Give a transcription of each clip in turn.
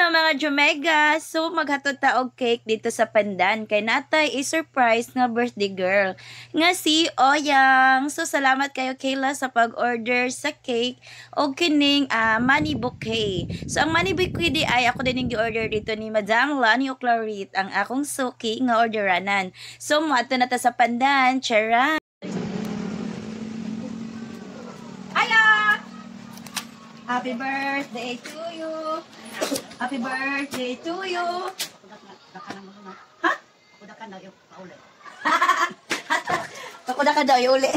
Hello mga Jumega! So maghatod ta og cake dito sa Pandan kay natay i-surprise nga birthday girl nga si Oyang. So salamat kayo Kayla sa pag-order sa cake og kining money bouquet. So ang money bouquet di ay ako din yung gi-order dito ni Madam Lani Oclarit, ang akong suki nga orderanan. So moadto na ta sa Pandan, charan! Happy birthday to you! Happy birthday to you! Ha? Pakudakan daw yung pauli. Pakudakan daw yung uli.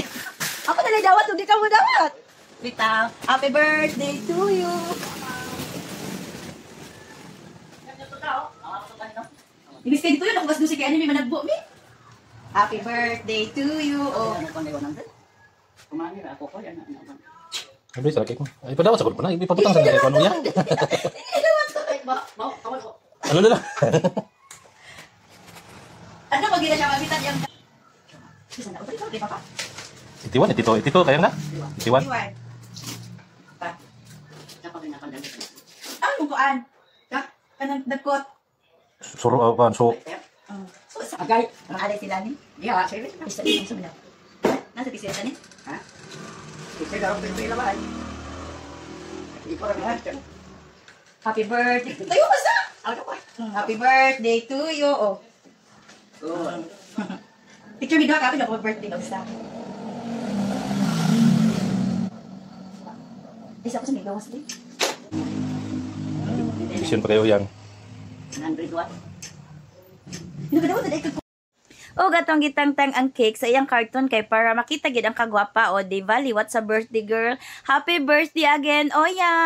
Ako na dawat, hindi ka mo dawat. Bitaw, happy birthday to you! Ibig kayo to yun, ako basdo si kaya may managbo mi. Happy birthday to you! Oh. Kumani ra ako ko yan. Habis sa cake mo. Ay padawat sa grupo na, ipaputang sa cake ano yan. Ano na lang. Ano pag gila siya mabitan yung... Isa na, ito, di ba pa? Itiwan, itito, kaya na? Itiwan. Pa. Napaginakan. Ano kuan? Kanang nagkot. Suro, so... So, sa Agay. alay sila ni? Yeah, sige. Isa din, isa mo nasa piseta ni? Ha? Kasi daw pinipila ba? Hindi ko rin lahat. Happy birthday. Tayo ka sa! Happy birthday to you. Oh. Good. Picture me daw ka, happy birthday daw sa. Isa ko sa mga gawas din. Mission pa kayo yan. 100 watt. O gatong gitangtang ang cake sa iyang carton kay para makita gid ang kagwapa o di ba liwat sa birthday girl. Happy birthday again, Oya!